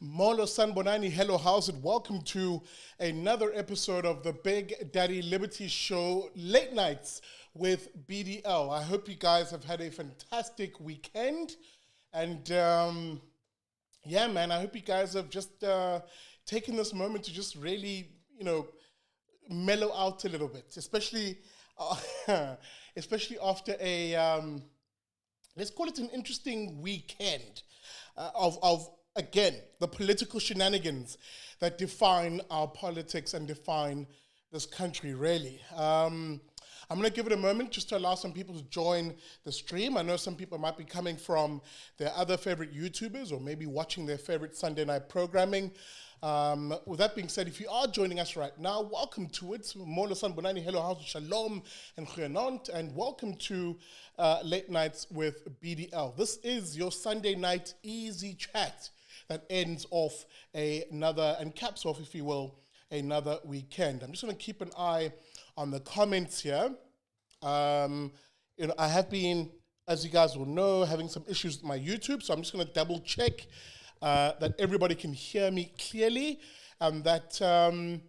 Molo Sanbonani, hello, how's it? Welcome to another episode of the Big Daddy Liberty Show, Late Nights with BDL. I hope you guys have had a fantastic weekend. And yeah, man, I hope you guys have just taken this moment to just really, mellow out a little bit, especially after a, let's call it an interesting weekend of again, the political shenanigans that define our politics and define this country, really. I'm going to give it a moment just to allow some people to join the stream. I know some people might be coming from their other favorite YouTubers or maybe watching their favorite Sunday night programming. With that being said, if you are joining us right now, welcome to it. Molo Sanbonani, hello, how's shalom, and goeienaand, and welcome to Late Nights with BDL. This is your Sunday night easy chat that ends off another, and caps off, if you will, another weekend. I'm just going to keep an eye on the comments here. I have been, as you guys will know, having some issues with my YouTube, so I'm just going to double check that everybody can hear me clearly, and that and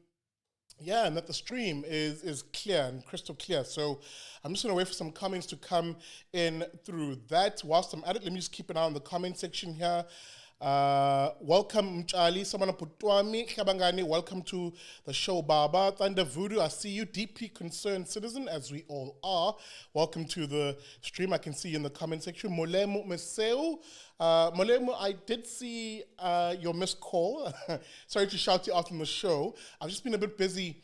that the stream is clear and crystal clear. So I'm just going to wait for some comments to come in through that. Whilst I'm at it, let me just keep an eye on the comment section here. Welcome, Mchali, Samana Putwami, Kabangani, welcome to the show, Baba. Thunder Voodoo, I see you, deeply concerned citizen, as we all are. Welcome to the stream. I can see you in the comment section. Molemo Meseu. Molemo, I did see your missed call. Sorry to shout you out on the show. I've just been a bit busy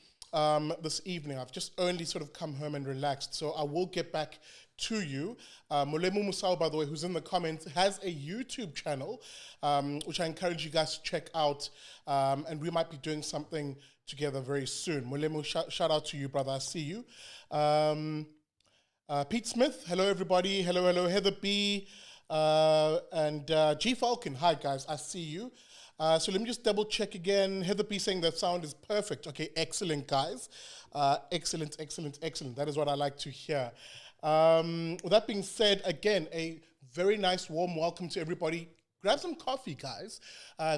this evening. I've just only sort of come home and relaxed, so I will get back to you. Molemo Musau, by the way, who's in the comments, has a YouTube channel, which I encourage you guys to check out, and we might be doing something together very soon. Molemo, shout out to you, brother. I see you. Pete Smith, hello, everybody. Hello, Heather B. And G Falcon, hi, guys. I see you. So let me just double check again. Heather B saying that sound is perfect. Okay, excellent, guys. Excellent. That is what I like to hear. With that being said, again, a very nice warm welcome to everybody. Grab some coffee, guys.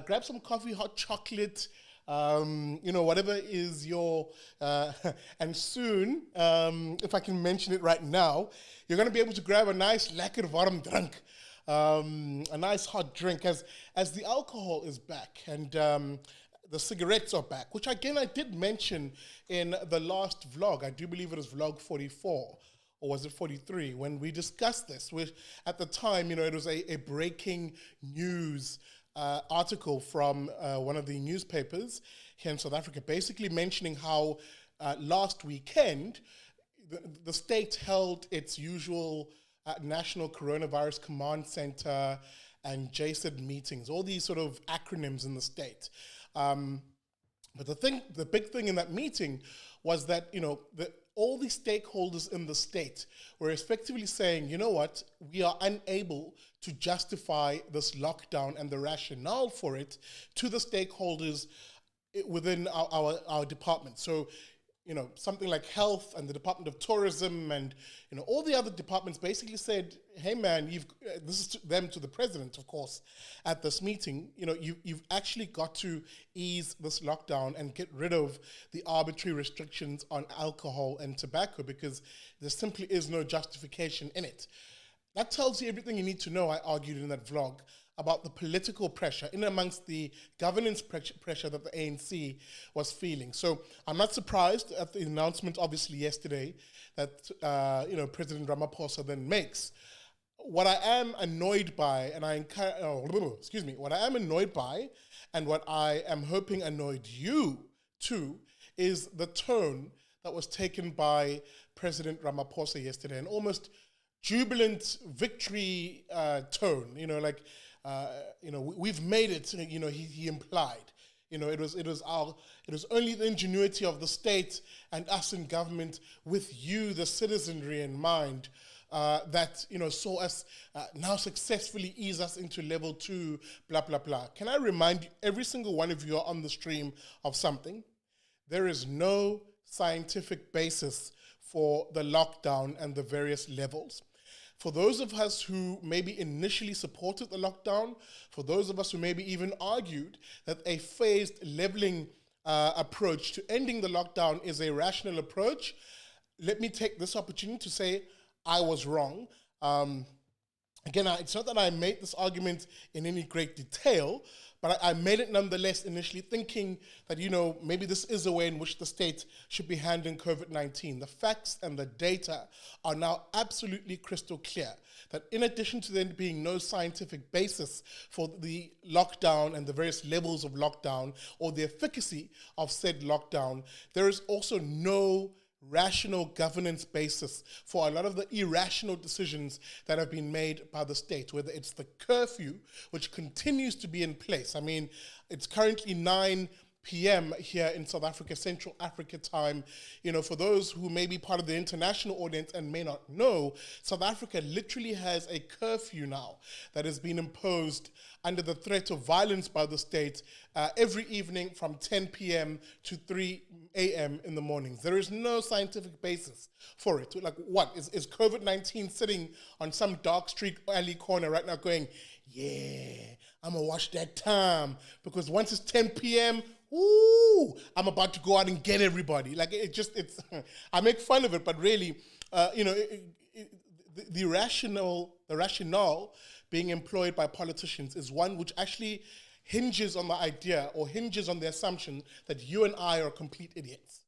Grab some coffee, hot chocolate, whatever is your, and soon, if I can mention it right now, you're going to be able to grab a nice lekker warm drink, a nice hot drink as the alcohol is back and the cigarettes are back, which again I did mention in the last vlog. I do believe it was vlog 44. Or was it 43, when we discussed this, which at the time, it was a breaking news article from one of the newspapers here in South Africa, basically mentioning how last weekend, the state held its usual National Coronavirus Command Center and JSID meetings, all these sort of acronyms in the state. But the big thing in that meeting was that, all the stakeholders in the state were effectively saying, you know what, we are unable to justify this lockdown and the rationale for it to the stakeholders within our department. So, something like health and the Department of Tourism and, all the other departments basically said, hey man, this is to the president, of course, at this meeting, you've actually got to ease this lockdown and get rid of the arbitrary restrictions on alcohol and tobacco, because there simply is no justification in it. That tells you everything you need to know, I argued in that vlog, about the political pressure in amongst the governance pressure that the ANC was feeling. So I'm not surprised at the announcement, obviously, yesterday that President Ramaphosa then makes. What I am annoyed by, and what I am annoyed by, and what I am hoping annoyed you too, is the tone that was taken by President Ramaphosa yesterday, an almost jubilant victory tone. We've made it. He implied. It was only the ingenuity of the state and us in government, with you, the citizenry, in mind, that saw us now successfully ease us into level 2, blah blah blah. Can I remind every single one of you on the stream of something? There is no scientific basis for the lockdown and the various levels. For those of us who maybe initially supported the lockdown, for those of us who maybe even argued that a phased leveling approach to ending the lockdown is a rational approach, let me take this opportunity to say I was wrong. Again, it's not that I made this argument in any great detail, but I made it nonetheless initially thinking that, maybe this is a way in which the state should be handling COVID-19. The facts and the data are now absolutely crystal clear that in addition to there being no scientific basis for the lockdown and the various levels of lockdown or the efficacy of said lockdown, there is also no rational governance basis for a lot of the irrational decisions that have been made by the state, whether it's the curfew, which continues to be in place. I mean, it's currently 9 p.m. here in South Africa, Central Africa time. For those who may be part of the international audience and may not know, South Africa literally has a curfew now that has been imposed under the threat of violence by the state every evening from 10 p.m. to 3 a.m. in the mornings. There is no scientific basis for it. Like, what? Is COVID-19 sitting on some dark street alley corner right now going, yeah, I'm going to watch that time because once it's 10 p.m., ooh, I'm about to go out and get everybody. Like, it's I make fun of it, but really, the rationale being employed by politicians is one which actually hinges on the idea or hinges on the assumption that you and I are complete idiots.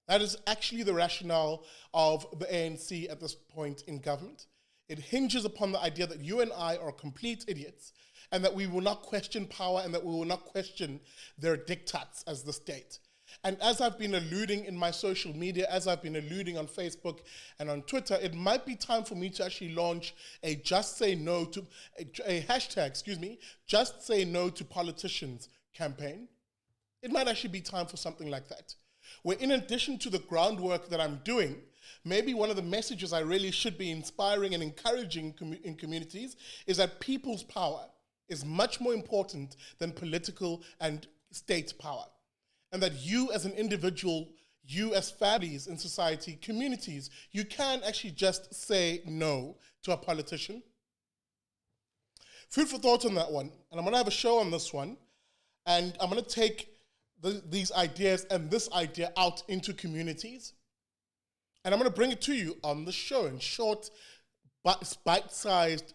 That is actually the rationale of the ANC at this point in government. It hinges upon the idea that you and I are complete idiots and that we will not question power and that we will not question their diktats as the state. And as I've been alluding in my social media, as I've been alluding on Facebook and on Twitter, it might be time for me to actually launch a just say no to, a hashtag, just say no to politicians campaign. It might actually be time for something like that, where in addition to the groundwork that I'm doing, maybe one of the messages I really should be inspiring and encouraging in communities is that people's power is much more important than political and state power. And that you as an individual, you as families in society, communities, you can actually just say no to a politician. Food for thought on that one. And I'm going to have a show on this one. And I'm going to take these ideas and this idea out into communities. And I'm going to bring it to you on the show in short, bite-sized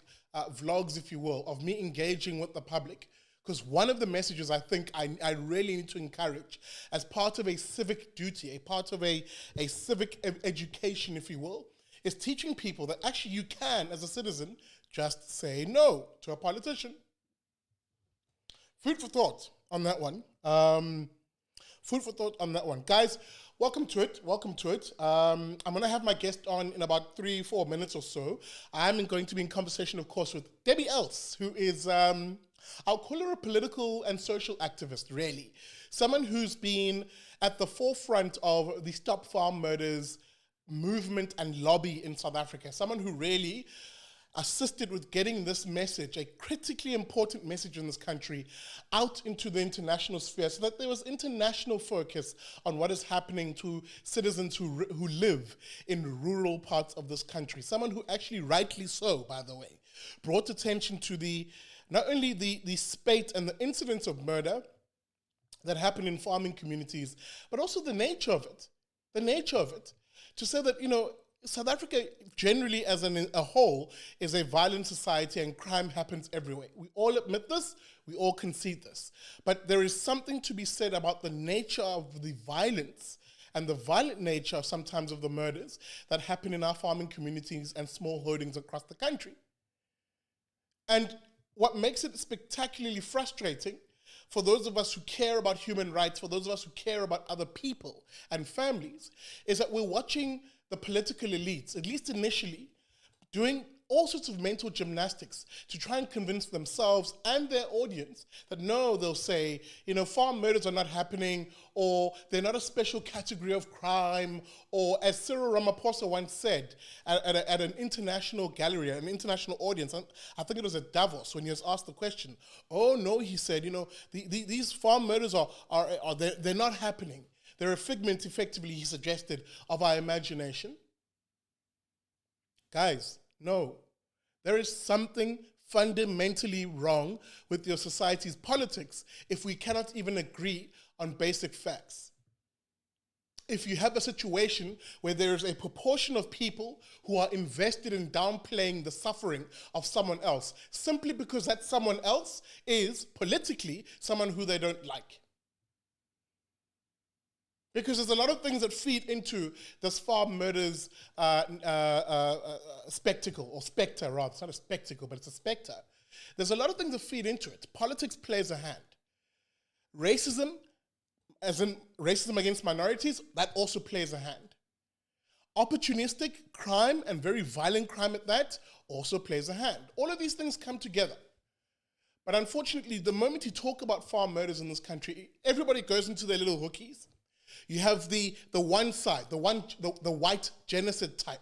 vlogs, if you will, of me engaging with the public. Because one of the messages I think I really need to encourage as part of a civic duty, a part of a civic education, if you will, is teaching people that actually you can, as a citizen, just say no to a politician. Food for thought on that one. Food for thought on that one. Guys, welcome to it. Welcome to it. I'm going to have my guest on in about 3-4 minutes or so. I'm going to be in conversation, of course, with Debbie Els, who is... I'll call her a political and social activist, really. Someone who's been at the forefront of the Stop Farm Murders movement and lobby in South Africa. Someone who really assisted with getting this message, a critically important message in this country, out into the international sphere so that there was international focus on what is happening to citizens who live in rural parts of this country. Someone who actually, rightly so, by the way, brought attention to not only the spate and the incidents of murder that happen in farming communities, but also the nature of it. The nature of it. To say that, South Africa generally as a whole is a violent society and crime happens everywhere. We all admit this, we all concede this. But there is something to be said about the nature of the violence and the violent nature sometimes of the murders that happen in our farming communities and small holdings across the country. And what makes it spectacularly frustrating for those of us who care about human rights, for those of us who care about other people and families, is that we're watching the political elites, at least initially, doing all sorts of mental gymnastics to try and convince themselves and their audience that no, they'll say, farm murders are not happening, or they're not a special category of crime, or as Cyril Ramaphosa once said at an international gallery, an international audience, I think it was at Davos, when he was asked the question, oh no, he said, these farm murders they're not happening. They're a figment, effectively, he suggested, of our imagination. Guys, No. There is something fundamentally wrong with your society's politics if we cannot even agree on basic facts. If you have a situation where there is a proportion of people who are invested in downplaying the suffering of someone else simply because that someone else is politically someone who they don't like. Because there's a lot of things that feed into this farm murders spectacle, or spectre rather. It's not a spectacle, but it's a spectre. There's a lot of things that feed into it. Politics plays a hand. Racism, as in racism against minorities, that also plays a hand. Opportunistic crime, and very violent crime at that, also plays a hand. All of these things come together. But unfortunately, the moment you talk about farm murders in this country, everybody goes into their little hookies. You have the one side, the white genocide type,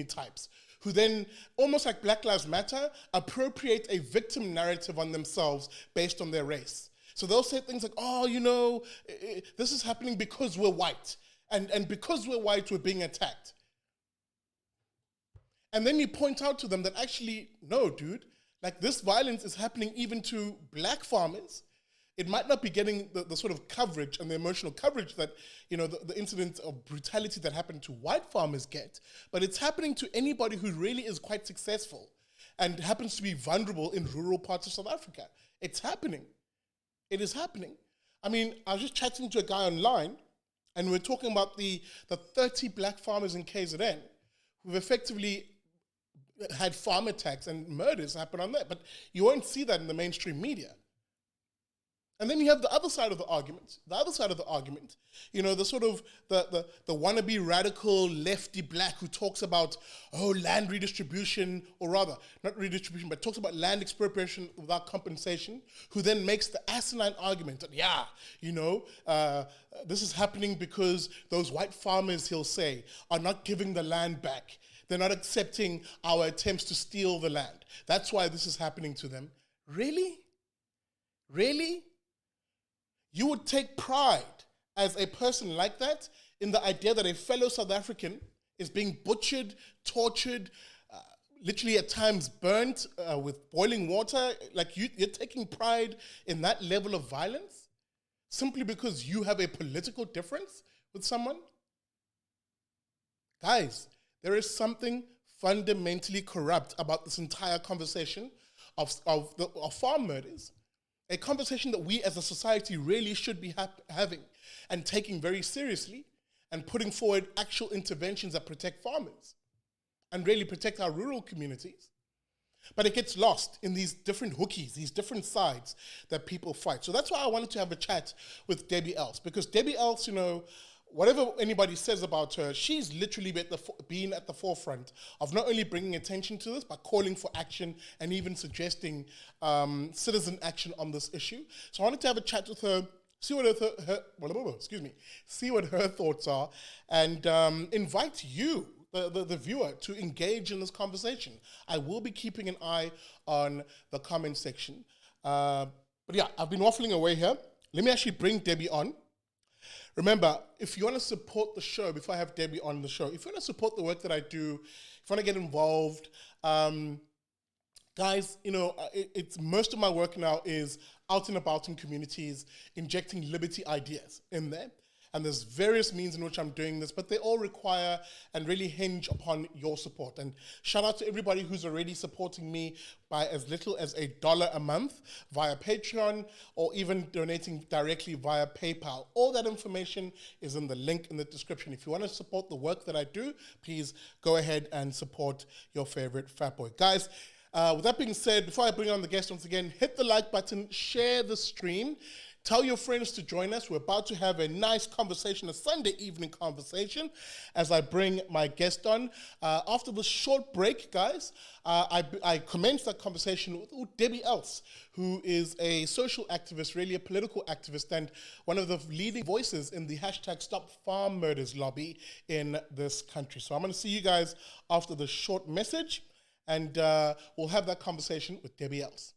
types, who then, almost like Black Lives Matter, appropriate a victim narrative on themselves based on their race. So they'll say things like, oh, you know, this is happening because we're white. And because we're white, we're being attacked. And then you point out to them that actually, no, dude, like this violence is happening even to black farmers. It might not be getting the sort of coverage and the emotional coverage that, you know, the incidents of brutality that happen to white farmers get, but it's happening to anybody who really is quite successful and happens to be vulnerable in rural parts of South Africa. It's happening. It is happening. I mean, I was just chatting to a guy online, and we're talking about the 30 black farmers in KZN who've effectively had farm attacks and murders happen on there, but you won't see that in the mainstream media. And then you have the other side of the argument. You know, the sort of the wannabe radical lefty black who talks about, oh, land redistribution, or rather, not redistribution, but talks about land expropriation without compensation, who then makes the asinine argument that, yeah, you know, this is happening because those white farmers, he'll say, are not giving the land back. They're not accepting our attempts to steal the land. That's why this is happening to them. Really? Really? You would take pride as a person like that in the idea that a fellow South African is being butchered, tortured, literally at times burnt with boiling water. Like you're taking pride in that level of violence simply because you have a political difference with someone? Guys, there is something fundamentally corrupt about this entire conversation of farm murders. A conversation that we as a society really should be having and taking very seriously, and putting forward actual interventions that protect farmers and really protect our rural communities. But it gets lost in these different hookies, these different sides that people fight. So that's why I wanted to have a chat with Debbie Els, because Debbie Els, you know, whatever anybody says about her, she's literally been at the forefront of not only bringing attention to this, but calling for action and even suggesting citizen action on this issue. So I wanted to have a chat with her, see what her thoughts are, and invite you, the viewer, to engage in this conversation. I will be keeping an eye on the comment section. But yeah, I've been waffling away here. Let me actually bring Debbie on. Remember, if you want to support the show, before I have Debbie on the show, if you want to support the work that I do, if you want to get involved, guys, you know, it's most of my work now is out and about in communities, injecting liberty ideas in there. And there's various means in which I'm doing this, but they all require and really hinge upon your support. And shout out to everybody who's already supporting me by as little as $1 a month via Patreon, or even donating directly via PayPal. All that information is in the link in the description. If you want to support the work that I do, please go ahead and support your favorite fat boy. Guys, with that being said, before I bring on the guest once again, hit the like button, share the stream. Tell your friends to join us. We're about to have a nice conversation, a Sunday evening conversation, as I bring my guest on. After this short break, guys, I commenced that conversation with Debbie Els, who is a social activist, really a political activist, and one of the leading voices in the hashtag Stop Farm Murders lobby in this country. So I'm going to see you guys after this short message, and we'll have that conversation with Debbie Els.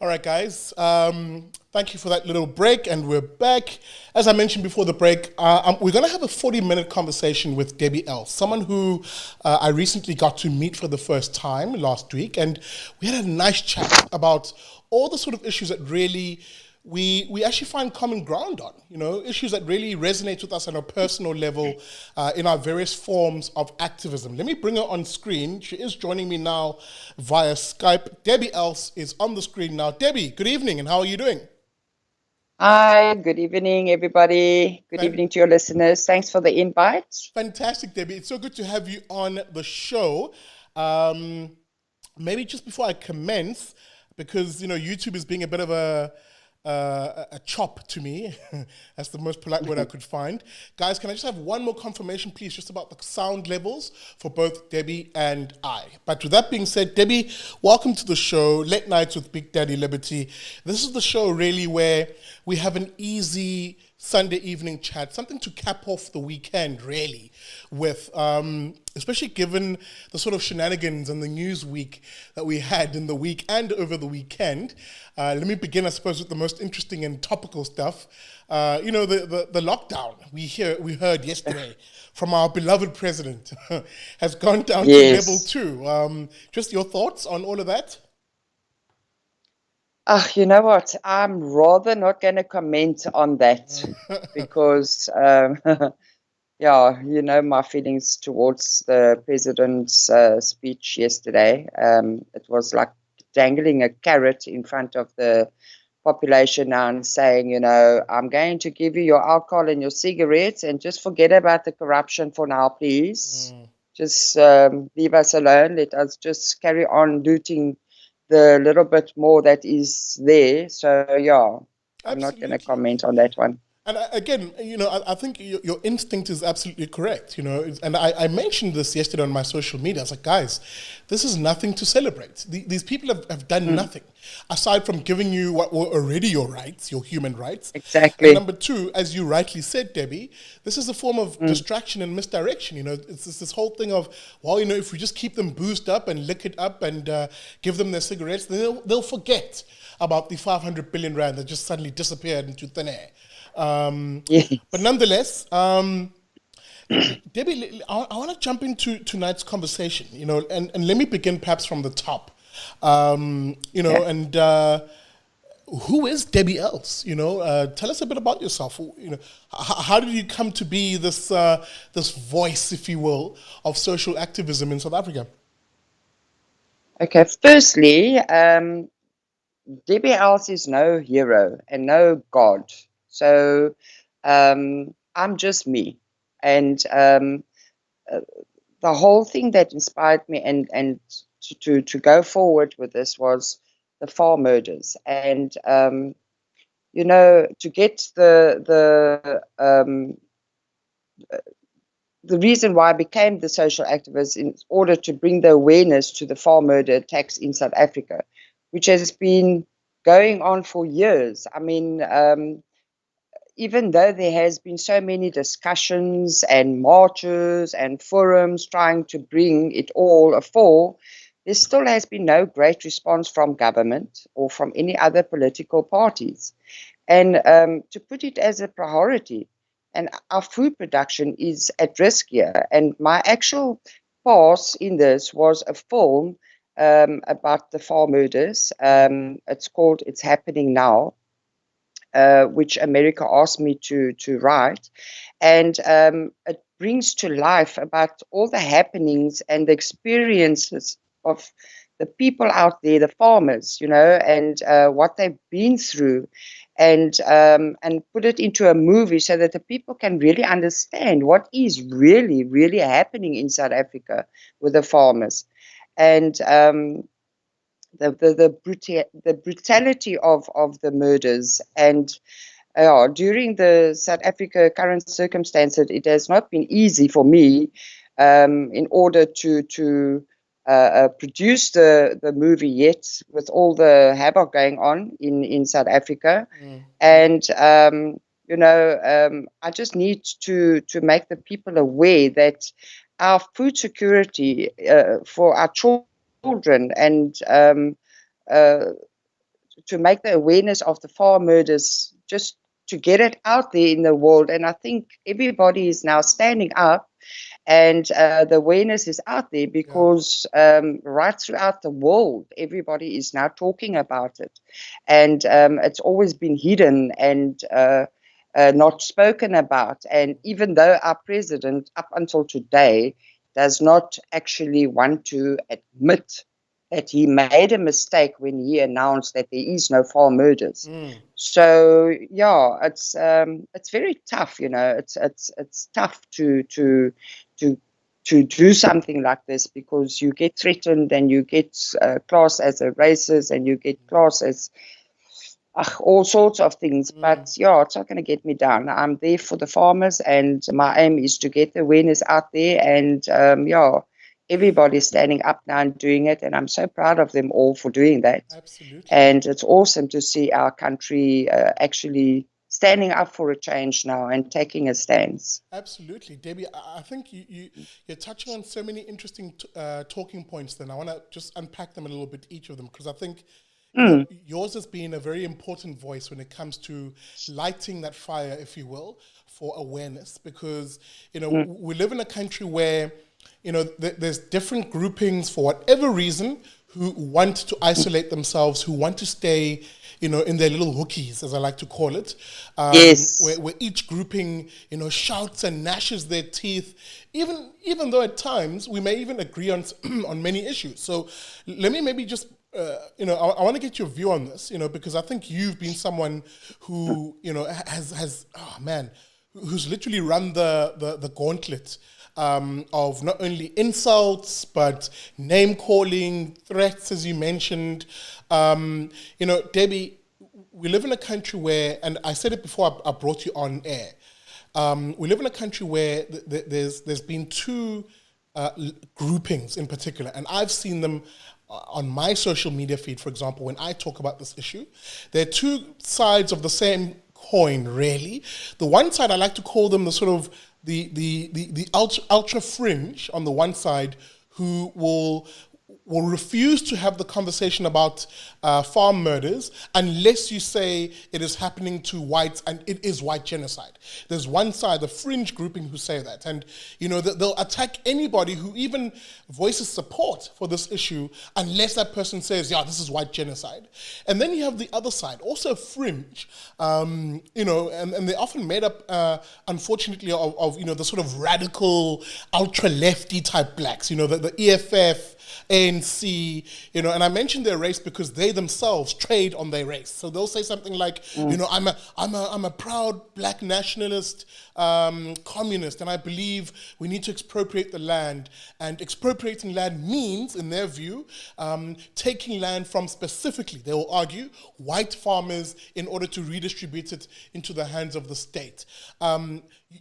All right, guys. Thank you for that little break, and we're back. As I mentioned before the break, we're going to have a 40-minute conversation with Debbie Els, someone who I recently got to meet for the first time last week, and we had a nice chat about all the sort of issues that really we actually find common ground on, issues that really resonate with us on a personal level in our various forms of activism. Let me bring her on screen. She is joining me now via Skype. Debbie Els is on the screen now. Debbie, good evening, and how are you doing? Hi, good evening, everybody. Good evening to your listeners. Thanks for the invite. Fantastic, Debbie. It's so good to have you on the show. Maybe just before I commence, because YouTube is being a bit of a chop to me. That's the most polite word I could find. Guys, can I just have one more confirmation, please, just about the sound levels for both Debbie and I? But with that being said, Debbie, welcome to the show, Late Nights with Big Daddy Liberty. This is the show really where we have an easy Sunday evening chat, something to cap off the weekend, really, with, especially given the sort of shenanigans and the news week that we had in the week and over the weekend. Let me begin, I suppose, with the most interesting and topical stuff. The lockdown we heard yesterday from our beloved president has gone down to level 2. Just your thoughts on all of that? You know what? I'm rather not going to comment on that because, my feelings towards the president's speech yesterday. It was like dangling a carrot in front of the population now and saying, I'm going to give you your alcohol and your cigarettes and just forget about the corruption for now, please. Just leave us alone. Let us just carry on looting the little bit more that is there. So, I'm not going to comment on that one. And again, I think your instinct is absolutely correct, and I mentioned this yesterday on my social media. I was like, guys, this is nothing to celebrate. These people have done nothing aside from giving you what were already your rights, your human rights. Exactly. And number 2, as you rightly said, Debbie, this is a form of distraction and misdirection. It's this whole thing of, if we just keep them boozed up and lick it up and give them their cigarettes, then they'll forget about the 500 billion rand that just suddenly disappeared into thin air. But nonetheless, Debbie, I want to jump into tonight's conversation, and let me begin perhaps from the top, and who is Debbie Els? Tell us a bit about yourself. How did you come to be this voice, if you will, of social activism in South Africa? Okay, firstly, Debbie Els is no hero and no god. So I'm just me. And the whole thing that inspired me and to go forward with this was the farm murders. And, to get the reason why I became the social activist in order to bring the awareness to the farm murder attacks in South Africa, which has been going on for years. I mean, even though there has been so many discussions and marches and forums trying to bring it all afore, there still has been no great response from government or from any other political parties. And to put it as a priority, and our food production is at risk here. And my actual pass in this was a film about the farm murders. It's called It's Happening Now. Which America asked me to write. And it brings to life about all the happenings and the experiences of the people out there, the farmers, and what they've been through, and put it into a movie so that the people can really understand what is really, really happening in South Africa with the farmers. And the brutality of the murders. And during the South Africa current circumstances, it has not been easy for me in order to produce the movie yet, with all the havoc going on in South Africa. And I just need to make the people aware that our food security for our children and to make the awareness of the farm murders, just to get it out there in the world. And I think everybody is now standing up, and the awareness is out there because right throughout the world, everybody is now talking about it. And it's always been hidden and not spoken about. And even though our president, up until today, does not actually want to admit that he made a mistake when he announced that there is no farm murders. So yeah, it's very tough, you know. It's tough to do something like this, because you get threatened and you get classed as a racist and you get classed as all sorts of things. But yeah, it's not going to get me down. I'm there for the farmers, and my aim is to get the awareness out there. And everybody's standing up now and doing it, and I'm so proud of them all for doing that. Absolutely. And it's awesome to see our country actually standing up for a change now and taking a stance. Absolutely. Debbie, I think you're touching on so many interesting talking points then. I want to just unpack them a little bit, each of them, because I think you know, yours has been a very important voice when it comes to lighting that fire, if you will, for awareness, because, you know, we live in a country where, you know, there's different groupings for whatever reason who want to isolate themselves, who want to stay, you know, in their little hookies, as I like to call it. Yes. Where each grouping, you know, shouts and gnashes their teeth, even though at times we may even agree on on many issues. So let me maybe just, you know, I want to get your view on this, you know, because I think you've been someone who, you know, has who's literally run the gauntlet of not only insults, but name calling, threats, as you mentioned. You know, Debbie, we live in a country where, and I said it before I brought you on air, we live in a country where there's been two groupings in particular, and I've seen them on my social media feed, for example, when I talk about this issue. They're two sides of the same coin, really. The one side, I like to call them the sort of the ultra fringe on the one side, who will refuse to have the conversation about farm murders unless you say it is happening to whites and it is white genocide. There's one side, the fringe grouping, who say that. And, you know, they'll attack anybody who even voices support for this issue unless that person says, yeah, this is white genocide. And then you have the other side, also fringe, you know, and they're often made up, unfortunately, of, you know, the sort of radical, ultra-lefty type blacks, you know, the EFF, ANC, you know, and I mentioned their race because they themselves trade on their race. So they'll say something like, you know, I'm a proud black nationalist, communist, and I believe we need to expropriate the land. And expropriating land means, in their view, taking land from, specifically, they will argue, white farmers in order to redistribute it into the hands of the state.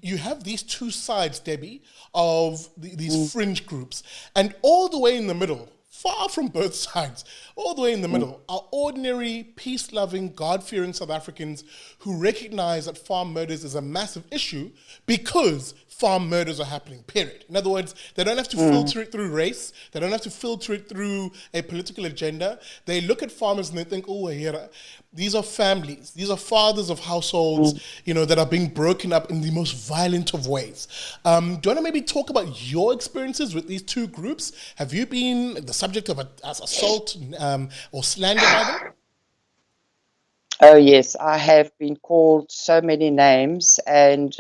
You have these two sides, Debbie, of these fringe groups, and all the way in the middle, far from both sides, all the way in the middle, are ordinary, peace-loving, God-fearing South Africans who recognize that farm murders is a massive issue because farm murders are happening, period. In other words, they don't have to filter it through race. They don't have to filter it through a political agenda. They look at farmers and they think, oh, here, these are families. These are fathers of households, you know, that are being broken up in the most violent of ways. Do you want to maybe talk about your experiences with these two groups? Have you been the subject of assault or slander by them? Oh, yes, I have been called so many names, and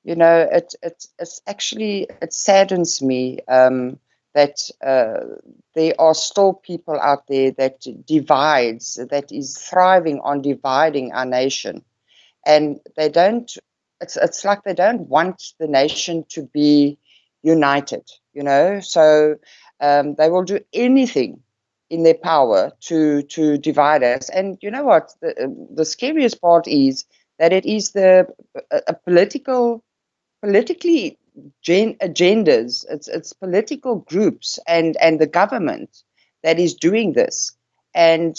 you know, it's actually, it saddens me that there are still people out there that is thriving on dividing our nation, and they don't. It's like they don't want the nation to be united, you know. So they will do anything in their power to divide us. And you know what? The scariest part is that it is a politically agendas. It's political groups and the government that is doing this. And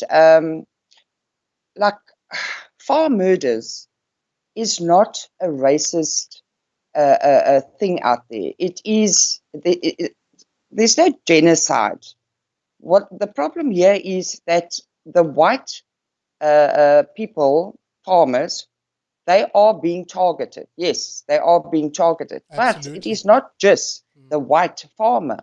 like farm murders is not a racist thing out there. It is. There's no genocide. What the problem here is that the white people, farmers, they are being targeted. Yes, they are being targeted. But it Absolutely. is not just the white farmer,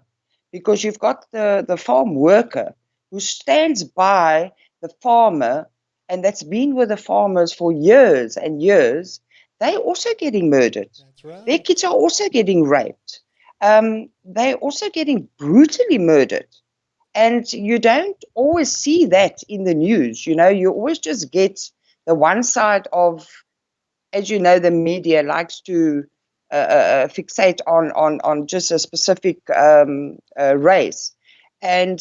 because you've got the farm worker who stands by the farmer and that's been with the farmers for years and years. They're also getting murdered. That's right. Their kids are also getting raped. They're also getting brutally murdered. And you don't always see that in the news. You know, you always just get the one side of, as you know, the media likes to fixate on just a specific race. And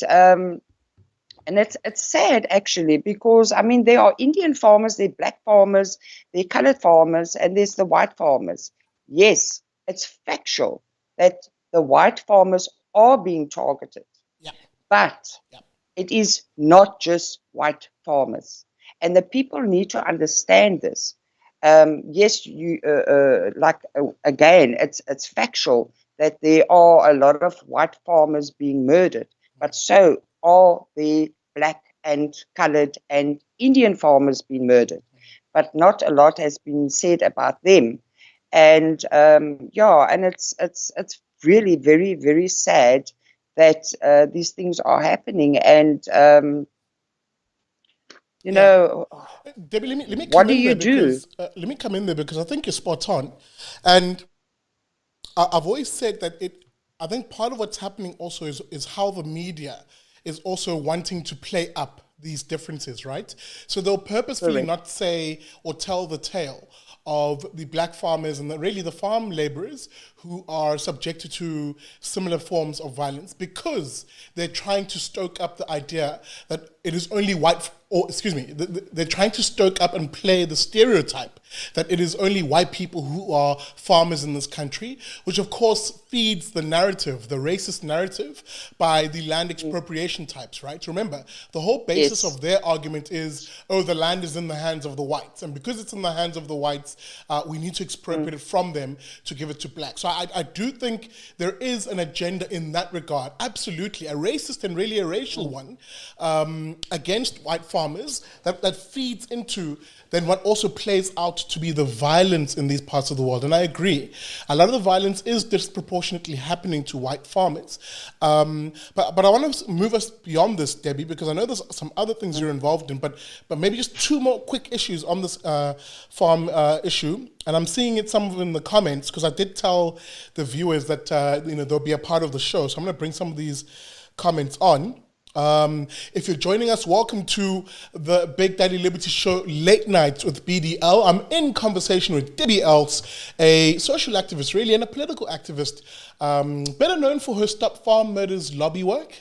it's sad actually, because I mean there are Indian farmers, there are black farmers, there are colored farmers, and there's the white farmers. Yes, it's factual that the white farmers are being targeted, but it is not just white farmers, and the people need to understand this. Yes, you again, it's factual that there are a lot of white farmers being murdered, but so are the black and colored and Indian farmers being murdered. But not a lot has been said about them. And and it's really very, very sad that these things are happening. And you know, Debbie, let me what come do in you there do? because let me come in there because I think you're spot on, and I've always said that I think part of what's happening also is how the media is also wanting to play up these differences, right? So they'll purposefully Correct. not say or tell the tale of the black farmers and really the farm laborers who are subjected to similar forms of violence because they're trying to stoke up the idea that it is only white, or excuse me, they're trying to stoke up and play the stereotype that it is only white people who are farmers in this country, which of course feeds the narrative, the racist narrative, by the land expropriation types, right? Remember, the whole basis Yes. of their argument is, oh, the land is in the hands of the whites. And because it's in the hands of the whites, we need to expropriate it from them to give it to blacks. So I do think there is an agenda in that regard. Absolutely. A racist and really a racial one against white farmers that feeds into then what also plays out to be the violence in these parts of the world. And I agree. A lot of the violence is disproportionately happening to white farmers. But I want to move us beyond this, Debbie, because I know there's some other things you're involved in, but maybe just two more quick issues on this farm issue. And I'm seeing it some of in the comments, because I did tell the viewers that they'll be a part of the show. So I'm going to bring some of these comments on. If you're joining us, welcome to the Big Daddy Liberty Show Late Nights with BDL. I'm in conversation with Debbie Els, a social activist, really, and a political activist, better known for her Stop Farm Murders lobby work.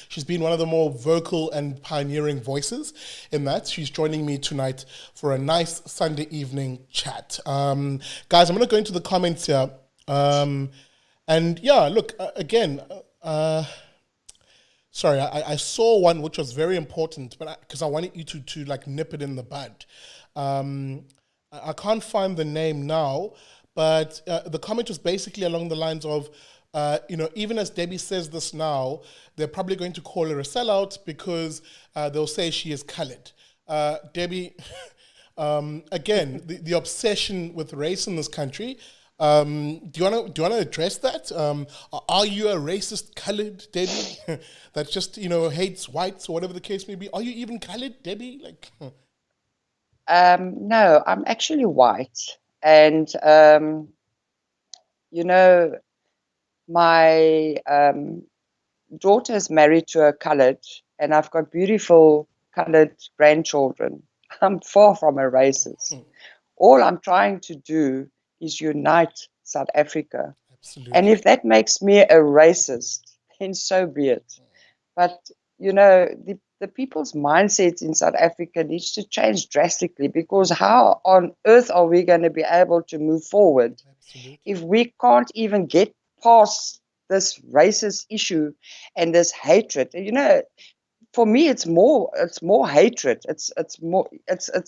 She's been one of the more vocal and pioneering voices in that. She's joining me tonight for a nice Sunday evening chat. Guys, I'm going to go into the comments here. And yeah, look, again, sorry, I saw one which was very important, but because I wanted you to like nip it in the bud. I can't find the name now, but the comment was basically along the lines of, even as Debbie says this now, they're probably going to call her a sellout because they'll say she is colored. Debbie, again, the obsession with race in this country. Do you want to address that? Are you a racist colored, Debbie, that just hates whites or whatever the case may be? Are you even colored, Debbie? Like, No, I'm actually white, and my daughter is married to a colored, and I've got beautiful colored grandchildren. I'm far from a racist. All I'm trying to do is unite South Africa. absolutely. And if that makes me a racist, then so be it. But, the people's mindsets in South Africa needs to change drastically, because how on earth are we going to be able to move forward if we can't even get past this racist issue and this hatred? For me, it's more hatred. It's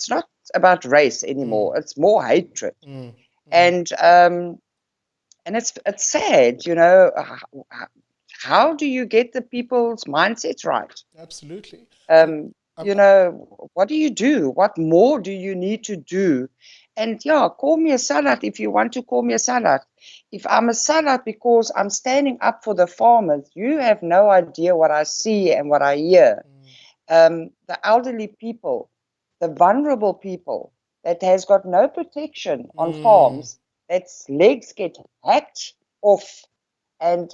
not about race anymore. It's more hatred. And it's sad, how do you get the people's mindsets right? Absolutely. you know, what do you do? What more do you need to do? And yeah, call me a salad if you want to call me a salad. If I'm a salad because I'm standing up for the farmers, you have no idea what I see and what I hear. The elderly people, the vulnerable people that has got no protection on farms, that's legs get hacked off and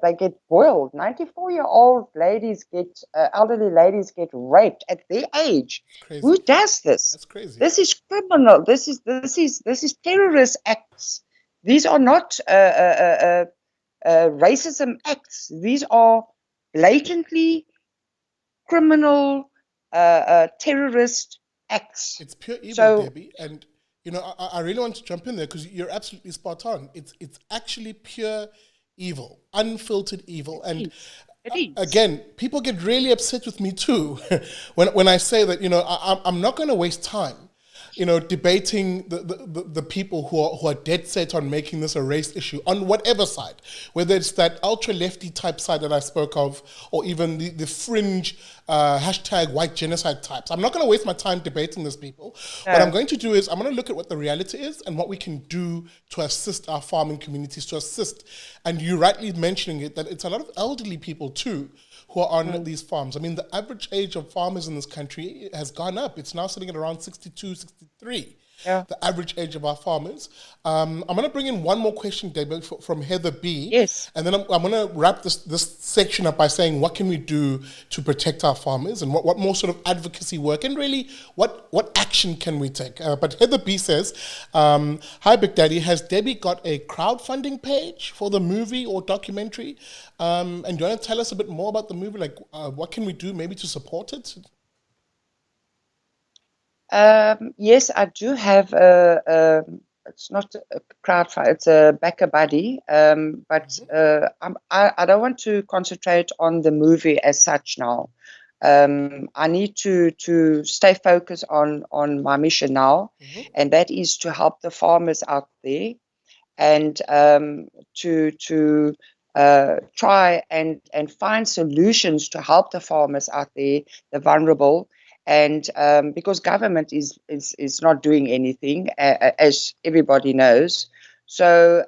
they get boiled. 94-year-old ladies get, elderly ladies get raped at their age. Crazy. Who does this? That's crazy. This is criminal. This is terrorist acts. These are not racism acts. These are blatantly criminal, terrorist acts. It's pure evil, So, Debbie. And you know, I really want to jump in there because you're absolutely spot on. It's actually pure evil, unfiltered evil. And it is. again, people get really upset with me too when I say that, you know, I'm not going to waste time, you know, debating the people who are dead set on making this a race issue on whatever side, whether it's that ultra lefty type side that I spoke of, or even the fringe hashtag white genocide types. I'm not going to waste my time debating these people. No. What I'm going to do is I'm going to look at what the reality is and what we can do to assist our farming communities, to assist. And you rightly mentioning it, that it's a lot of elderly people too who are on these farms. I mean, the average age of farmers in this country has gone up. It's now sitting at around 62, 63. Yeah. The average age of our farmers. I'm going to bring in one more question, Debbie, from Heather B. Yes. And then I'm going to wrap this section up by saying, what can we do to protect our farmers, and what more sort of advocacy work, and really what action can we take? But Heather B says, hi, Big Daddy, has Debbie got a crowdfunding page for the movie or documentary? And do you want to tell us a bit more about the movie? Like, what can we do maybe to support it? Yes, I do have it's not a crowdfund, it's a backer buddy. But I don't want to concentrate on the movie as such now. I need to stay focused on my mission now, and that is to help the farmers out there, and to try and find solutions to help the farmers out there, the vulnerable. And because government is not doing anything, as everybody knows. So,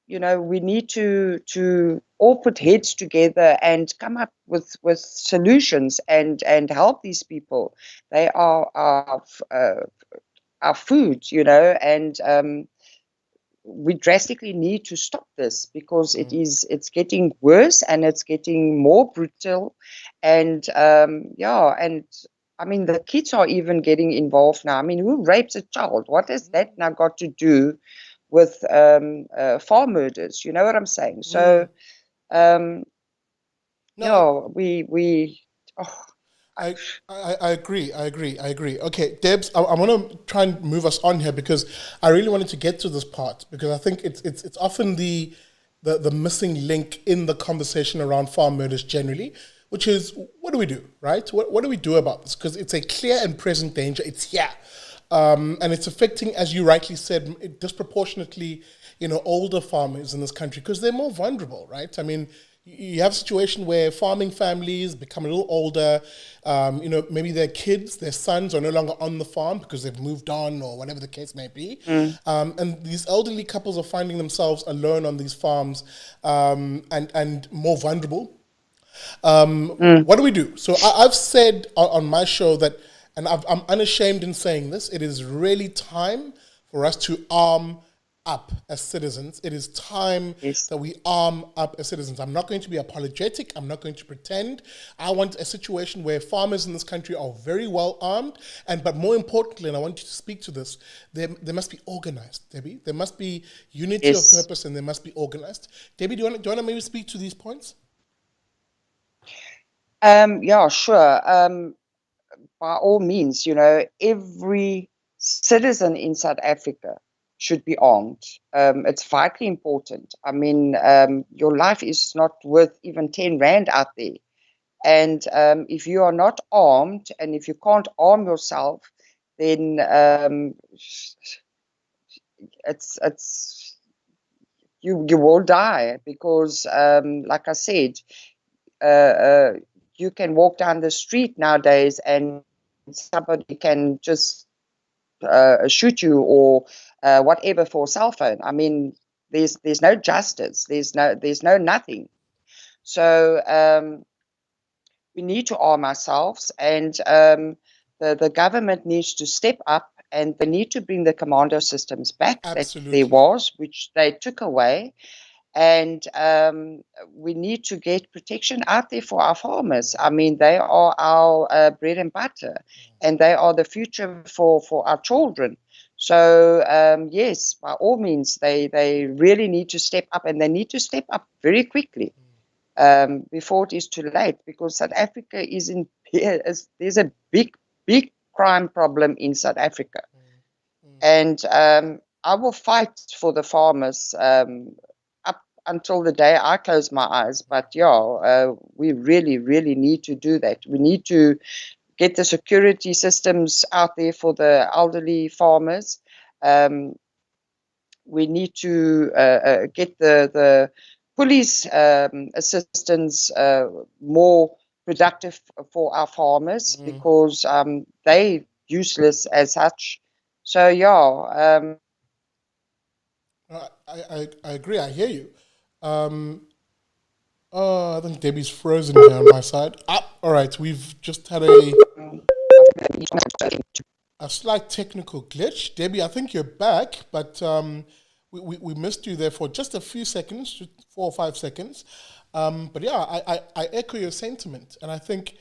you know, we need to all put heads together and come up with solutions and help these people. They are our food, you know, and we drastically need to stop this because it's getting worse and it's getting more brutal, and and I mean the kids are even getting involved now. I mean, who rapes a child? What has that now got to do with farm murders? You know what I'm saying? So we I agree. Okay, Debs, I want to try and move us on here because I really wanted to get to this part, because I think it's often the missing link in the conversation around farm murders generally, which is, what do we do, right? What do we do about this? Because it's a clear and present danger. It's here. And it's affecting, as you rightly said, disproportionately, you know, older farmers in this country because they're more vulnerable, right? I mean, you have a situation where farming families become a little older, you know, maybe their kids, their sons are no longer on the farm because they've moved on or whatever the case may be. And these elderly couples are finding themselves alone on these farms, and more vulnerable. What do we do? So I've said on my show that, and I'm unashamed in saying this, it is really time for us to arm up as citizens. It is time that we arm up as citizens. I'm not going to be apologetic. I'm not going to pretend. I want a situation where farmers in this country are very well armed, but more importantly, and I want you to speak to this, they must be organized, Debbie. There must be unity of purpose, and they must be organized. Debbie, do you want to maybe speak to these points? Yeah, sure. By all means, you know, every citizen in South Africa should be armed. It's vitally important. I mean, your life is not worth even 10 Rand out there. And if you are not armed, and if you can't arm yourself, then you will die because, like I said, you can walk down the street nowadays and somebody can just shoot you or whatever for a cell phone. I mean, there's no justice. There's no nothing. So we need to arm ourselves, and the government needs to step up, and they need to bring the commando systems back that there was, which they took away. And we need to get protection out there for our farmers. I mean, they are our bread and butter, and they are the future for our children. So yes, by all means, they really need to step up, and they need to step up very quickly before it is too late, because South Africa there's a big crime problem in South Africa. And I will fight for the farmers up until the day I close my eyes. But yeah, we really need to do that. We need to get the security systems out there for the elderly farmers. We need to get the police assistance more productive for our farmers, because they useless as such. So yeah, I agree. I hear you. I think Debbie's frozen here on my side. All right, we've just had a slight technical glitch. Debbie, I think you're back, but we missed you there for just a few seconds, just 4 or 5 seconds. But yeah, I echo your sentiment, and I think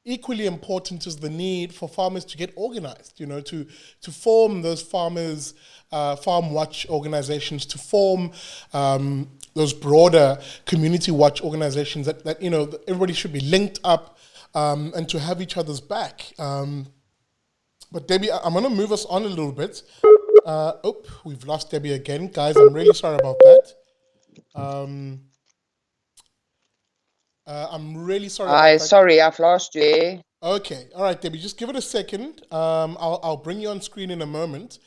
equally important is the need for farmers to get organized, to form those farmers, farm watch organizations, to form those broader community watch organizations that everybody should be linked up and to have each other's back. But Debbie, I'm going to move us on a little bit. We've lost Debbie again. Guys, I'm really sorry about that. I'm really sorry about that. Sorry, I've lost you. Okay. All right, Debbie, just give it a second. I'll bring you on screen in a moment,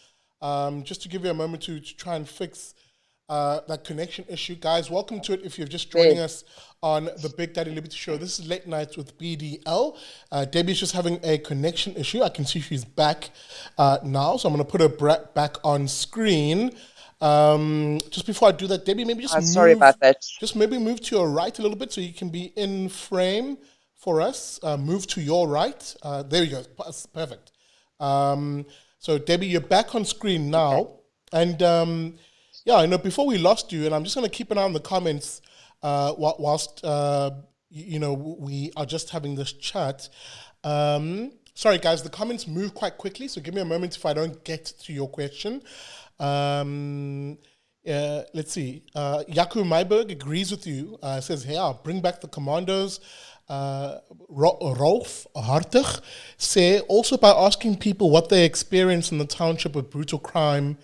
just to give you a moment to try and fix that connection issue. Guys, welcome to it if you're just joining us on the Big Daddy Liberty Show. This is Late Nights with BDL. Debbie's just having a connection issue. I can see she's back now, so I'm going to put her back on screen. Just before I do that, Debbie, maybe just sorry about that. Just maybe move to your right a little bit so you can be in frame for us. Move to your right. There you go. Perfect. So Debbie, you're back on screen now. Okay. And yeah, before we lost you, and I'm just going to keep an eye on the comments whilst we are just having this chat. Sorry, guys, the comments move quite quickly, so give me a moment if I don't get to your question. Let's see. Yaku Myberg agrees with you. Says, hey, I'll bring back the commandos. Rolf Hartig say also by asking people what they experience in the township with brutal crime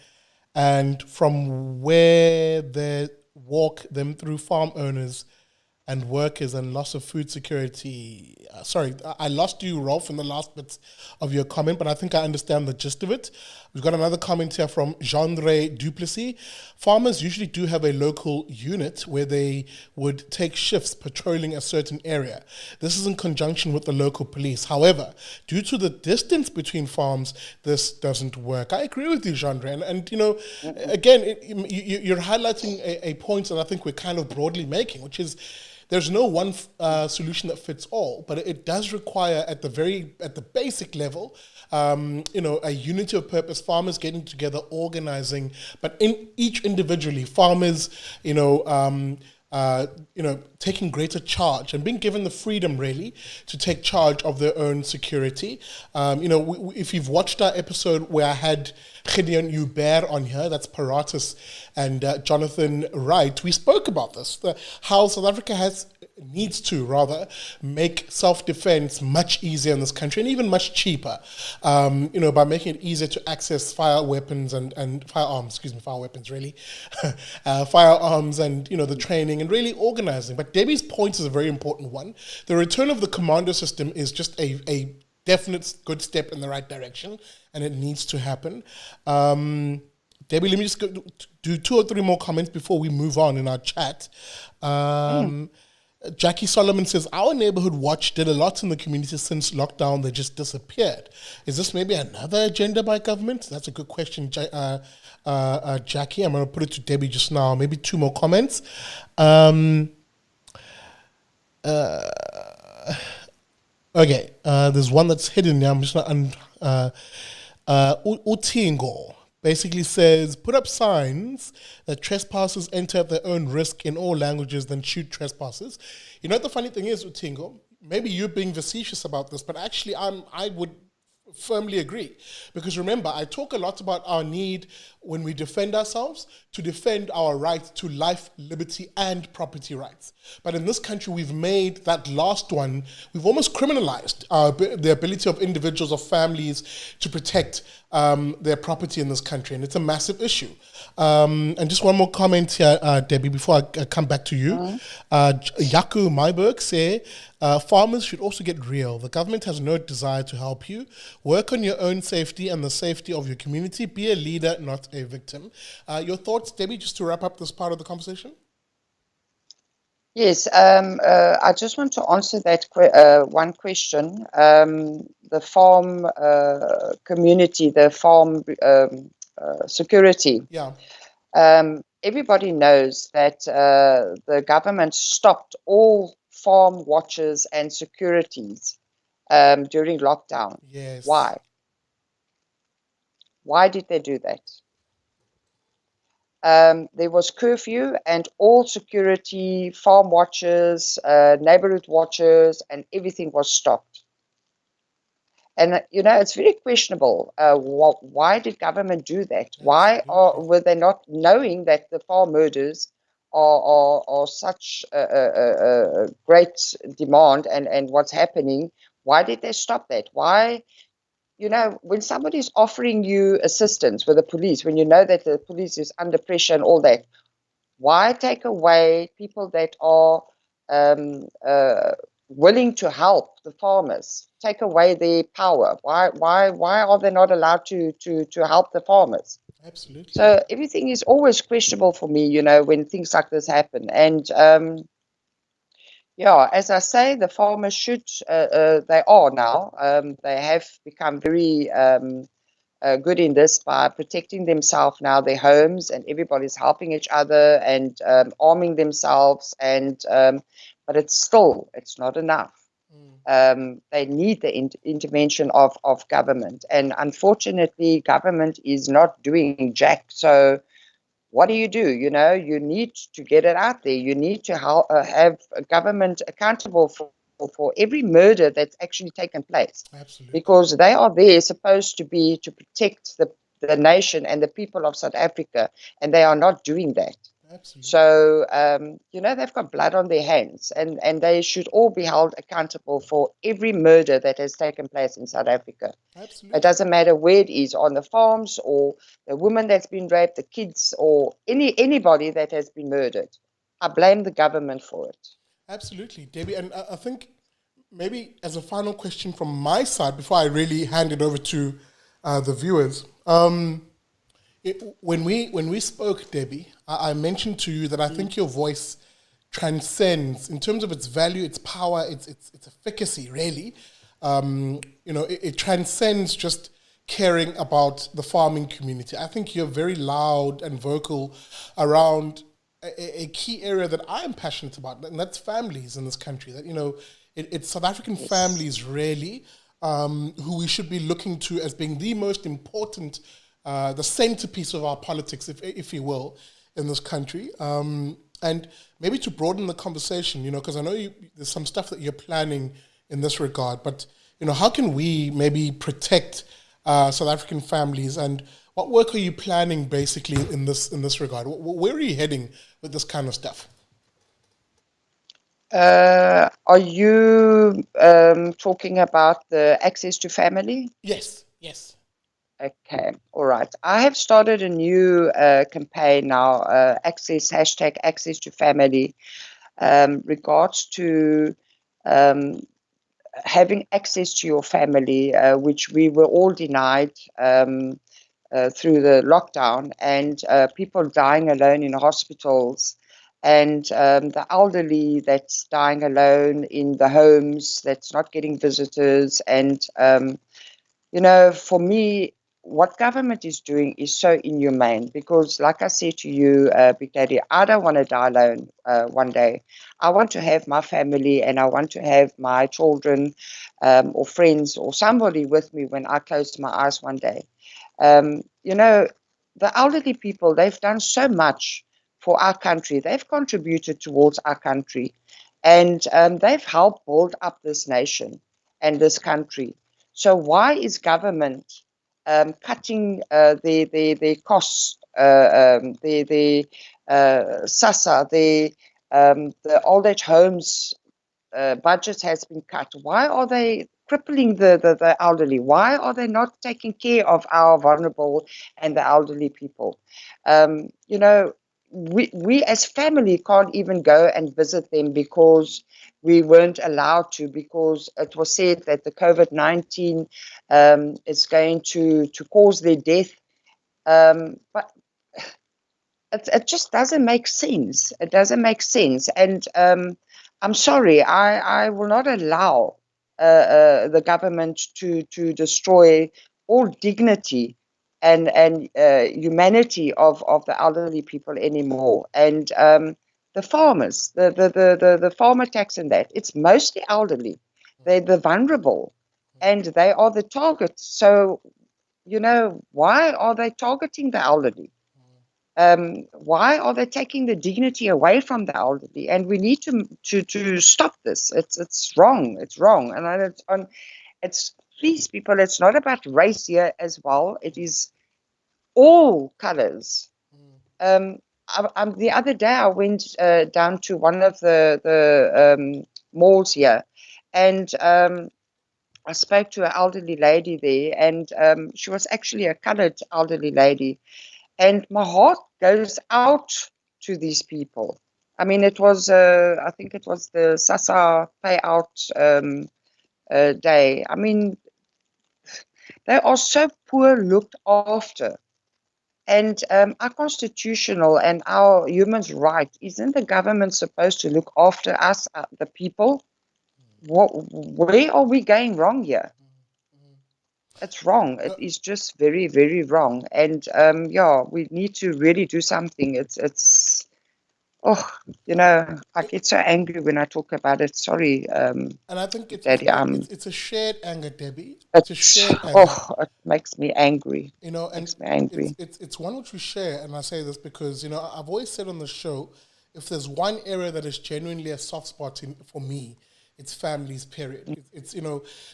and from where they walk them through farm owners and workers and loss of food security. Sorry, I lost you, Rolf, in the last bit of your comment, but I think I understand the gist of it. We've got another comment here from Jean-Ray Duplessis. Farmers usually do have a local unit where they would take shifts patrolling a certain area. This is in conjunction with the local police. However, due to the distance between farms, this doesn't work. I agree with you, Jean-Ray. And again, you're highlighting a point that I think we're kind of broadly making, which is there's no one solution that fits all, but it does require at the basic level, a unity of purpose, farmers getting together, organizing, but in each individually, farmers, taking greater charge and being given the freedom really to take charge of their own security. If you've watched our episode where I had Gideon Hubert on here, that's Paratus and Jonathan Wright, we spoke about this, how South Africa needs to make self-defense much easier in this country and even much cheaper, by making it easier to access firearms and the training and really organizing. But Debbie's point is a very important one. The return of the commando system is just a definite good step in the right direction, and it needs to happen. Debbie, let me just do 2 or 3 more comments before we move on in our chat. Jackie Solomon says, our neighborhood watch did a lot in the community since lockdown. They just disappeared. Is this maybe another agenda by government? That's a good question, Jackie. I'm going to put it to Debbie just now. Maybe 2 more comments. Okay, there's one that's hidden now. I'm just not... Utingo basically says, put up signs that trespassers enter at their own risk in all languages, then shoot trespassers. You know what the funny thing is, Utingo? Maybe you're being facetious about this, but actually I would firmly agree. Because remember, I talk a lot about our need when we defend ourselves to defend our right to life, liberty, and property rights. But in this country, we've made that last one, we've almost criminalized the ability of individuals or families to protect their property in this country. And it's a massive issue. And just one more comment here, Debbie, before I come back to you. Yaku Myberg say, farmers should also get real. The government has no desire to help you. Work on your own safety and the safety of your community. Be a leader, not a victim. Your thoughts, Debbie, just to wrap up this part of the conversation? Yes, I just want to answer that one question. The farm community, the farm security. Yeah. Everybody knows that the government stopped all farm watches and securities during lockdown. Yes. Why? Why did they do that? There was curfew and all security, farm watches, neighborhood watches, and everything was stopped. And, you know, it's very questionable. Why did government do that? Why were they not knowing that the farm murders are such a great demand and what's happening? Why did they stop that? Why? You know, when somebody's offering you assistance with the police, when you know that the police is under pressure and all that, why take away people that are willing to help the farmers? Take away their power. Why are they not allowed to help the farmers? Absolutely. So everything is always questionable for me, you know, when things like this happen. And yeah, as I say, the farmers should, they are now, they have become very good in this by protecting themselves now, their homes, and everybody's helping each other and arming themselves. And but it's not enough. They need the intervention of government. And unfortunately, government is not doing jack. So what do? You know, you need to get it out there. You need to have a government accountable for every murder that's actually taken place. Absolutely. Because they are there supposed to be to protect the nation and the people of South Africa, and they are not doing that. Absolutely. So, you know, they've got blood on their hands, and they should all be held accountable for every murder that has taken place in South Africa. Absolutely. It doesn't matter where it is, on the farms or the woman that's been raped, the kids, or anybody that has been murdered. I blame the government for it. Absolutely, Debbie. And I think maybe as a final question from my side, before I really hand it over to the viewers, when we spoke, Debbie, I mentioned to you that I think your voice transcends, in terms of its value, its power, its efficacy, really. You know, it transcends just caring about the farming community. I think you're very loud and vocal around a key area that I am passionate about, and that's families in this country. That, you know, it's South African families, really, who we should be looking to as being the most important, the centerpiece of our politics, if you will, in this country. And maybe to broaden the conversation, you know, because I know there's some stuff that you're planning in this regard, but, you know, how can we maybe protect South African families, and what work are you planning basically in this regard? Where are you heading with this kind of stuff? Are you talking about the access to family? Yes. Okay, all right. I have started a new campaign now, hashtag access to family, regards to having access to your family, which we were all denied through the lockdown, and people dying alone in hospitals, and the elderly that's dying alone in the homes, that's not getting visitors. And, for me, what government is doing is so inhumane because, like I said to you, Big Daddy, I don't want to die alone one day. I want to have my family and I want to have my children or friends or somebody with me when I close my eyes one day. Um, you know, the elderly people, they've done so much for our country. They've contributed towards our country and they've helped build up this nation and this country. So why is government cutting their costs, their SASA, the old age homes budget has been cut? Why are they crippling the elderly? Why are they not taking care of our vulnerable and the elderly people? We as family can't even go and visit them because we weren't allowed to, because it was said that the COVID-19 is going to cause their death. But it just doesn't make sense. It doesn't make sense. And I'm sorry, I will not allow the government to destroy all dignity and humanity of the elderly people anymore. And the farmers, the farmer tax and that, it's mostly elderly. They're the vulnerable and they are the target. So, why are they targeting the elderly? Why are they taking the dignity away from the elderly? And we need to stop this. It's wrong. It's wrong. And it's please, people. It's not about race here as well. It is all colors. The other day I went down to one of the malls here, and I spoke to an elderly lady there, and she was actually a colored elderly lady. And my heart goes out to these people. I mean, it was, I think it was the SASA payout day. I mean, they are so poor looked after. And our constitutional and our human right, isn't the government supposed to look after us, the people? Where are we going wrong here? It's wrong. It is just very, very wrong. And we need to really do something. I get so angry when I talk about it. Sorry, And I think Daddy. it's a shared anger, Debbie. It's a shared anger. It makes me angry. And makes me angry. It's one which we share, and I say this because I've always said on the show, if there's one area that is genuinely a soft spot for me, it's families. Period. It's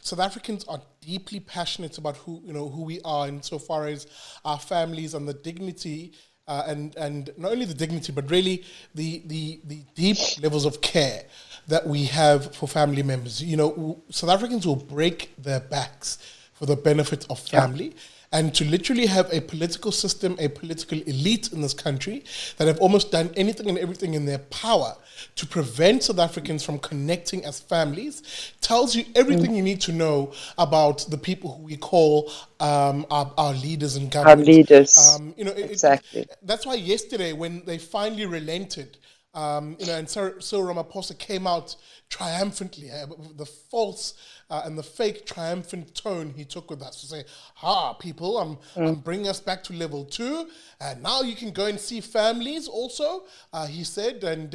South Africans are deeply passionate about who we are, insofar as our families and the dignity. And not only the dignity, but really the deep levels of care that we have for family members. South Africans will break their backs for the benefit of family. Yeah. And to literally have a political system, a political elite in this country that have almost done anything and everything in their power to prevent South Africans from connecting as families tells you everything you need to know about the people who we call our leaders in government. Our leaders. Exactly. That's why yesterday, when they finally relented, and Cyril Ramaphosa came out triumphantly, the false and the fake triumphant tone he took with us to say, people, I'm bringing us back to level 2, and now you can go and see families also, he said, and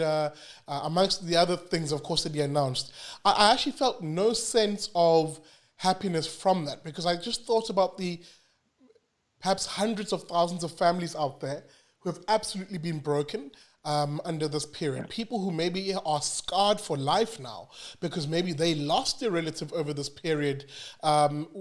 amongst the other things, of course, that he announced. I actually felt no sense of happiness from that, because I just thought about the perhaps hundreds of thousands of families out there who have absolutely been broken under this period. Yeah. People who maybe are scarred for life now because maybe they lost their relative over this period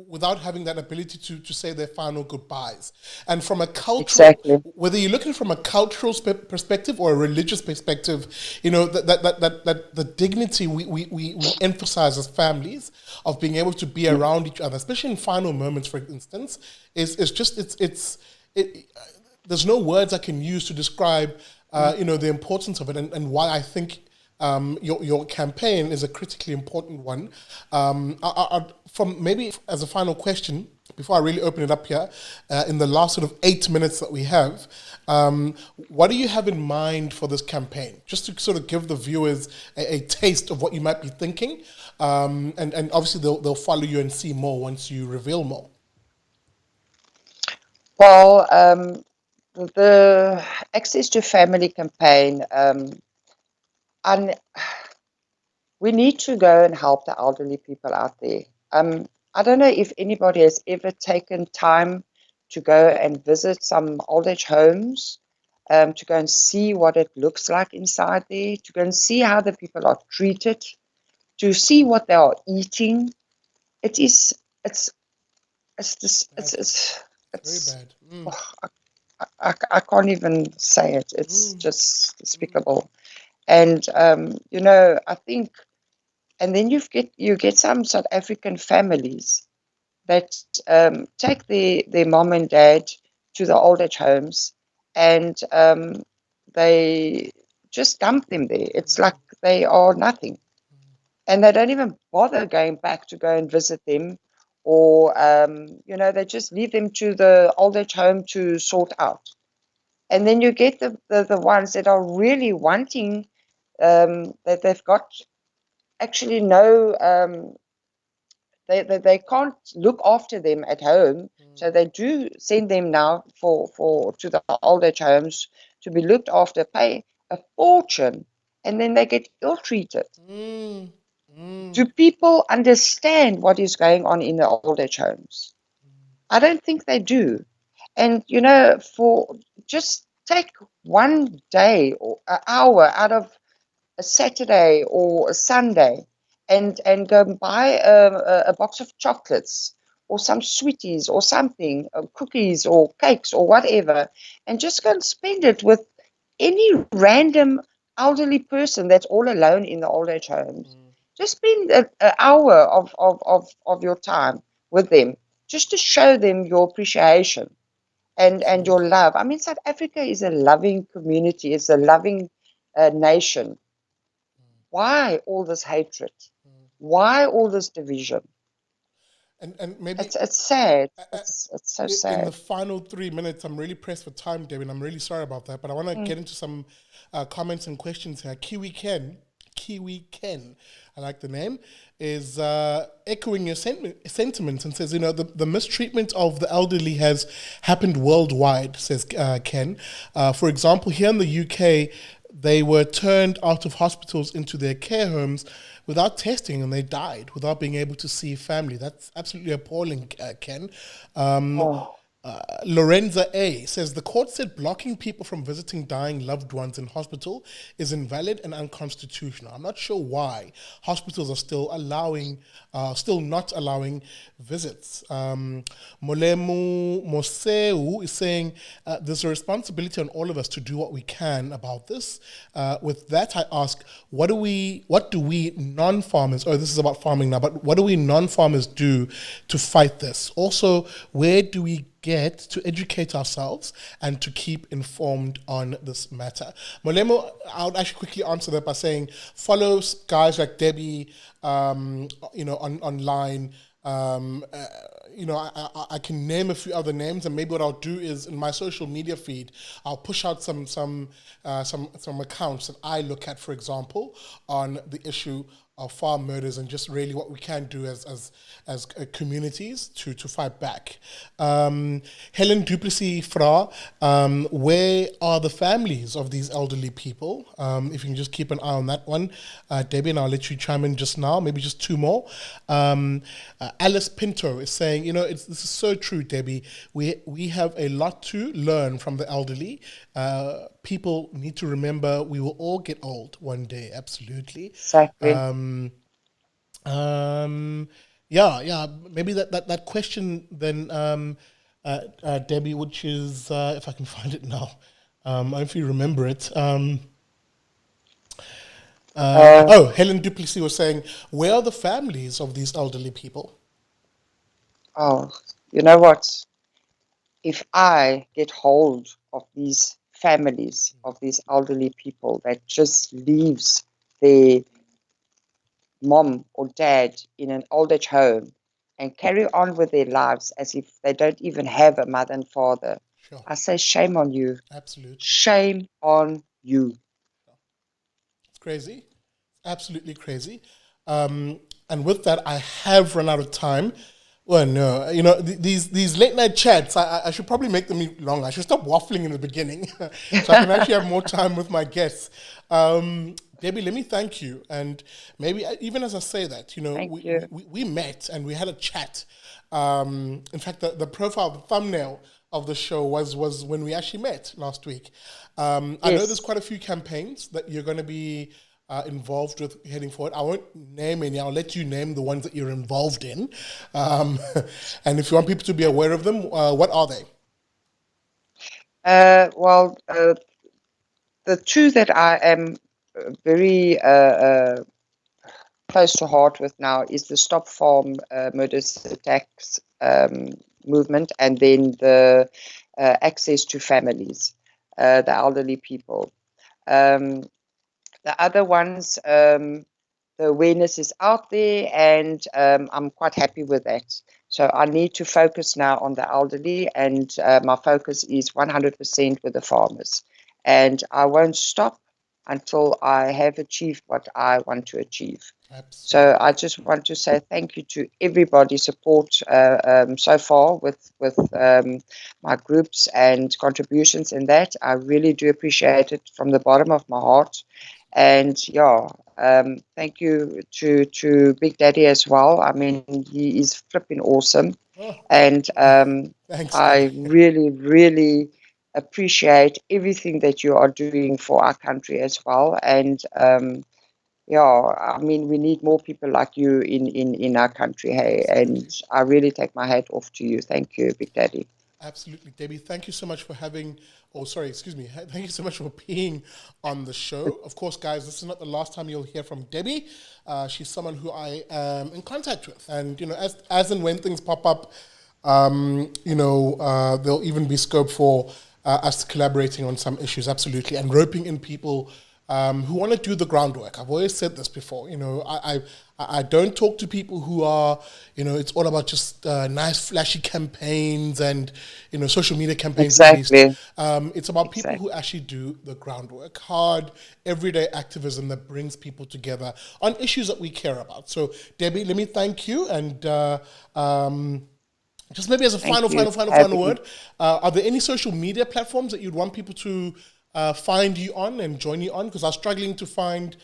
without having that ability to say their final goodbyes. And from a cultural, whether you look at it from a cultural perspective or a religious perspective, that the dignity we emphasize as families of being able to be around each other, especially in final moments, for instance, there's no words I can use to describe the importance of it and why I think your campaign is a critically important one. From maybe as a final question, before I really open it up here, in the last sort of 8 minutes that we have, what do you have in mind for this campaign? Just to sort of give the viewers a taste of what you might be thinking, and obviously they'll follow you and see more once you reveal more. Well, the Access to Family campaign, and we need to go and help the elderly people out there. I don't know if anybody has ever taken time to go and visit some old age homes, to go and see what it looks like inside there, to go and see how the people are treated, to see what they are eating. It's Very bad. I can't even say it. It's just despicable. And I think, and then you get some South African families that take their mom and dad to the old age homes, and they just dump them there. It's like they are nothing, and they don't even bother going back to go and visit them, or they just leave them to the old age home to sort out. And then you get the ones that are really wanting, that they've got actually no, they can't look after them at home, so they do send them now to the old age homes to be looked after, pay a fortune, and then they get ill-treated. Do people understand what is going on in the old age homes? I don't think they do. And for just take one day or an hour out of a Saturday or a Sunday, and go and buy a box of chocolates or some sweeties or something, cookies or cakes or whatever, and just go and spend it with any random elderly person that's all alone in the old age homes. Just spend an hour of your time with them, just to show them your appreciation and your love. I mean, South Africa is a loving community. It's a loving nation. Why all this hatred? Why all this division? And maybe it's sad. It's so sad. In the final 3 minutes, I'm really pressed for time, Debbie, and I'm really sorry about that. But I want to get into some comments and questions here. Kiwi Ken, I like the name, is echoing your sentiments and says, the mistreatment of the elderly has happened worldwide, says Ken. For example, here in the UK, they were turned out of hospitals into their care homes without testing, and they died without being able to see family. That's absolutely appalling, Ken. Lorenza A says, the court said blocking people from visiting dying loved ones in hospital is invalid and unconstitutional. I'm not sure why hospitals are still not allowing visits. Molemu Moseu is saying, there's a responsibility on all of us to do what we can about this. With that, I ask, what do we non-farmers, this is about farming now, but what do we non-farmers do to fight this? Also, where do we get to educate ourselves and to keep informed on this matter? Molemo, I would actually quickly answer that by saying, follow guys like Debbie, online. I can name a few other names, and maybe what I'll do is in my social media feed, I'll push out some accounts that I look at, for example, on the issue of farm murders and just really what we can do as communities to fight back. Helen Duplessis Fra, where are the families of these elderly people? If you can just keep an eye on that one. Debbie, and I'll let you chime in just now, maybe just two more. Alice Pinto is saying, this is so true, Debbie. We have a lot to learn from the elderly. People need to remember we will all get old one day, absolutely. Exactly. Maybe that question then, Debbie, which is, if I can find it now, if you remember it. Helen Duplessis was saying, where are the families of these elderly people? Oh, you know what? If I get hold of these families of these elderly people that just leaves their mom or dad in an old age home and carry on with their lives as if they don't even have a mother and father. Sure. I say shame on you. Absolutely. Shame on you. It's crazy. Absolutely crazy. And with that, I have run out of time. Well, no, these late night chats, I should probably make them longer. I should stop waffling in the beginning so I can actually have more time with my guests. Debbie, let me thank you. And maybe even as I say that, Thank you. we met and we had a chat. In fact, the profile, the thumbnail of the show was when we actually met last week. I know there's quite a few campaigns that you're going to be involved with heading forward. I won't name any. I'll let you name the ones that you're involved in. And if you want people to be aware of them, what are they? The two that I am very close to heart with now is the Stop Farm Murders Attacks movement, and then the access to families, the elderly people. The other ones, the awareness is out there, and I'm quite happy with that. So I need to focus now on the elderly, and my focus is 100% with the farmers. And I won't stop until I have achieved what I want to achieve. Absolutely. So I just want to say thank you to everybody's support so far with my groups and contributions in that. I really do appreciate it from the bottom of my heart. And thank you to Big Daddy as well. I mean, he is flipping awesome. And thanks, I really, really appreciate everything that you are doing for our country as well. And I mean, we need more people like you in our country, hey. And I really take my hat off to you. Thank you, Big Daddy. Absolutely, Debbie. Thank you so much for thank you so much for being on the show. Of course, guys, this is not the last time you'll hear from Debbie. She's someone who I am in contact with. And, as and when things pop up, there'll even be scope for us collaborating on some issues, absolutely, and roping in people who want to do the groundwork. I've always said this before. I don't talk to people who are, it's all about just nice, flashy campaigns and, social media campaigns. Exactly. It's about people who actually do the groundwork, hard, everyday activism that brings people together on issues that we care about. So, Debbie, let me thank you. And just maybe as a final word, are there any social media platforms that you'd want people to find you on and join you on? Because I was struggling to find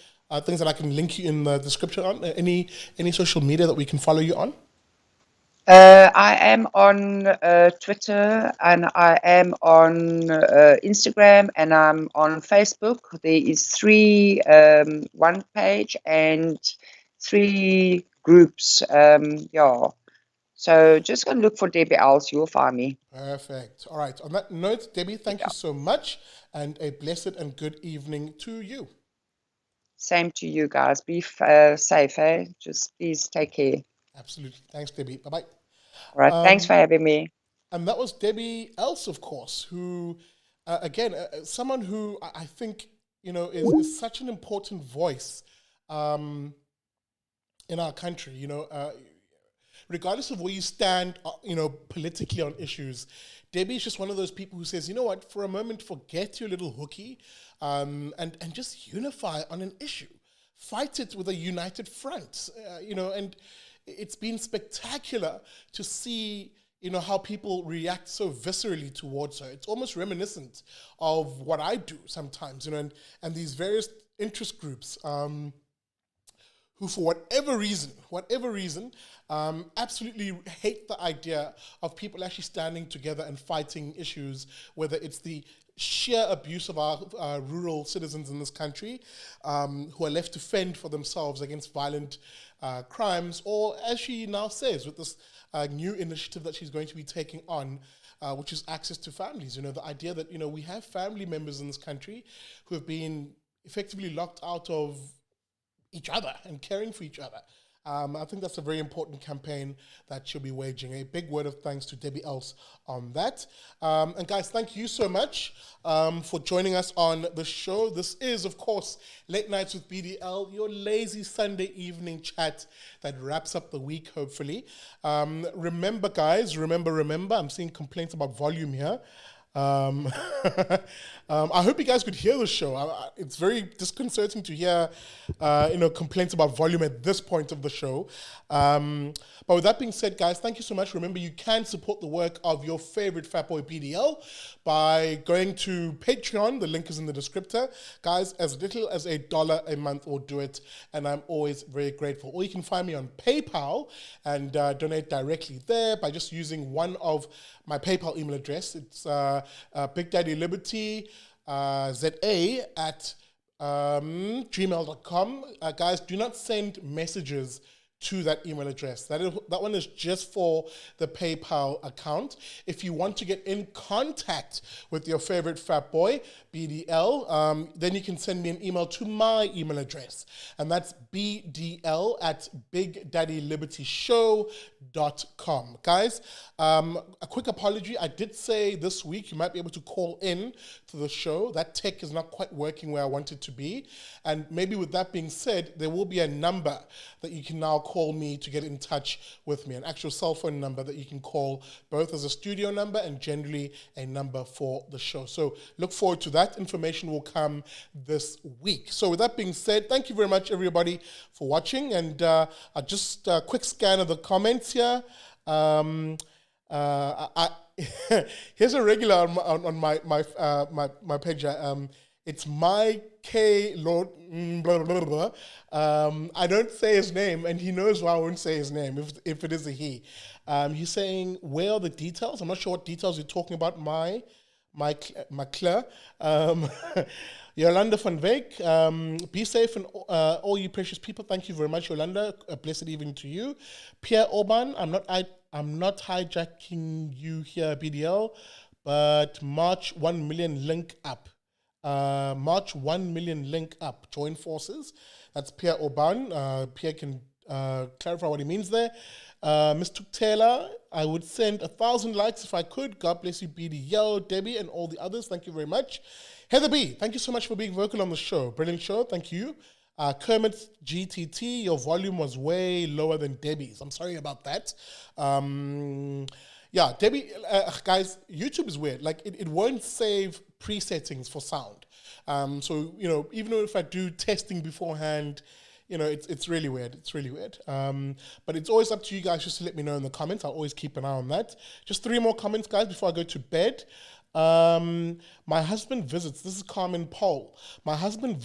things that I can link you in the description on. Any social media that we can follow you on? I am on Twitter, and I am on Instagram, and I'm on Facebook. There is 3 one page and 3 groups. So just go look for Debbie Els. You'll find me. Perfect. All right. On that note, Debbie, thank you so much, and a blessed and good evening to you. Same to you guys. Be safe, eh? Just please take care. Absolutely. Thanks, Debbie. Bye-bye. All right. Thanks for having me. And that was Debbie Els, of course, who, again, someone who I think, is such an important voice in our country, regardless of where you stand, politically on issues. Debbie is just one of those people who says, you know what, for a moment, forget your little hooky and just unify on an issue. Fight it with a united front, and it's been spectacular to see, how people react so viscerally towards her. It's almost reminiscent of what I do sometimes, and these various interest groups who, for whatever reason, absolutely hate the idea of people actually standing together and fighting issues, whether it's the sheer abuse of our rural citizens in this country who are left to fend for themselves against violent crimes, or as she now says, with this new initiative that she's going to be taking on, which is access to families. The idea that, we have family members in this country who have been effectively locked out of each other and caring for each other. I think that's a very important campaign that she'll be waging. A big word of thanks to Debbie Els on that. And guys, thank you so much for joining us on the show. This is, of course, Late Nights with BDL, your lazy Sunday evening chat that wraps up the week, hopefully. Remember, guys, remember, I'm seeing complaints about volume here. I hope you guys could hear the show. It's very disconcerting to hear, complaints about volume at this point of the show. But with that being said, guys, thank you so much. Remember, you can support the work of your favorite Fat Boy BDL by going to Patreon. The link is in the descriptor. Guys, as little as $1 a month will do it, and I'm always very grateful. Or you can find me on PayPal and donate directly there by just using one of my PayPal email address. It's Big Daddy Liberty ZA at gmail.com. Guys, do not send messages to that email address. That one is just for the PayPal account. If you want to get in contact with your favorite fat boy, BDL, then you can send me an email to my email address. And that's BDL at BigDaddyLibertyShow.com. Guys, a quick apology. I did say this week you might be able to call in to the show. That tech is not quite working where I want it to be. And maybe with that being said, there will be a number that you can now call me to get in touch with me, an actual cell phone number that you can call both as a studio number and generally a number for the show. So look forward to that. Information will come this week. So with that being said, thank you very much, everybody, for watching. And just a quick scan of the comments here. Here's a regular on my page. It's my K Lord. Blah, blah, blah, blah. I don't say his name, and he knows why I won't say his name if it is a he. He's saying, where are the details? I'm not sure what details you're talking about. My Claire. Yolanda van Veek, be safe, and all you precious people. Thank you very much, Yolanda. A blessed evening to you. Pierre Orban, I'm not hijacking you here, BDL, but March 1 million link up. March 1 million link up. Join forces. That's Pierre Orban. Pierre can clarify what he means there. Mr. Taylor, I would send 1,000 likes if I could. God bless you, BDL, Debbie, and all the others. Thank you very much. Heather B, thank you so much for being vocal on the show. Brilliant show. Thank you. Kermit GTT, your volume was way lower than Debbie's. I'm sorry about that. Yeah, Debbie, guys, YouTube is weird. Like, it won't save presettings for sound. So, even if I do testing beforehand, it's really weird. It's really weird. But it's always up to you guys just to let me know in the comments. I'll always keep an eye on that. Just 3 more comments, guys, before I go to bed. My husband visits, this is Carmen Paul. My husband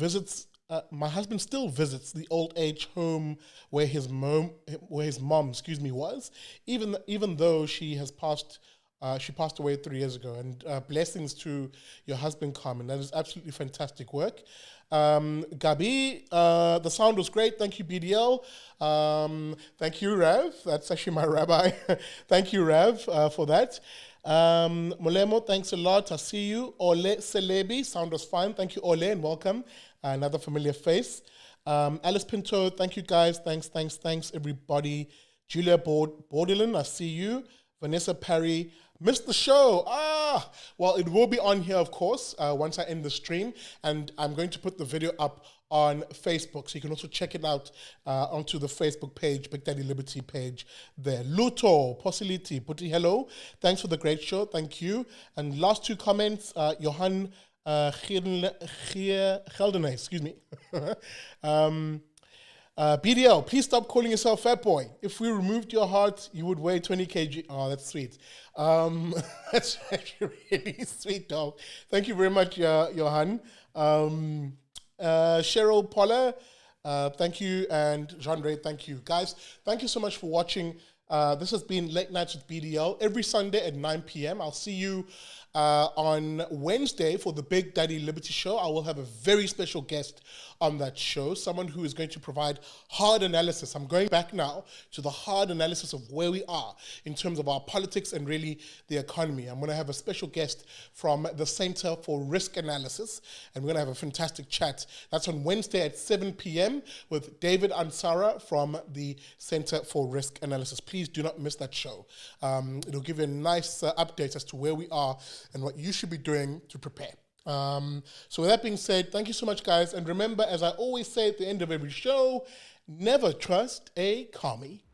still visits the old age home where his mom, was, even though she has passed. She passed away 3 years ago. And blessings to your husband, Carmen. That is absolutely fantastic work. Gabi, the sound was great. Thank you, BDL. Thank you, Rav. That's actually my rabbi. Thank you, Rav, for that. Molemo, thanks a lot. I see you. Ole Celebi, sound was fine. Thank you, Ole, and welcome. Another familiar face. Alice Pinto, thank you, guys. Thanks, everybody. Julia Bordelin, I see you. Vanessa Perry, missed the show. Well, it will be on here, of course, once I end the stream. And I'm going to put the video up on Facebook. So you can also check it out onto the Facebook page, Big Daddy Liberty page there. Luto, Possibility, Putti, hello. Thanks for the great show. Thank you. And last 2 comments, Johan Geldenay, excuse me. BDL, please stop calling yourself fat boy. If we removed your heart, you would weigh 20 kg. Oh, that's sweet. That's actually really sweet, dog. Thank you very much, Johan. Cheryl Poller, thank you. And Jean-Ray, thank you. Guys, thank you so much for watching. This has been Late Nights with BDL every Sunday at 9 p.m. I'll see you On Wednesday for the Big Daddy Liberty Show, I will have a very special guest on that show, someone who is going to provide hard analysis. I'm going back now to the hard analysis of where we are in terms of our politics and really the economy. I'm going to have a special guest from the Center for Risk Analysis, and we're going to have a fantastic chat. That's on Wednesday at 7 p.m. with David Ansara from the Center for Risk Analysis. Please do not miss that show. It'll give you a nice update as to where we are and what you should be doing to prepare. So with that being said, thank you so much, guys. And remember, as I always say at the end of every show, never trust a commie.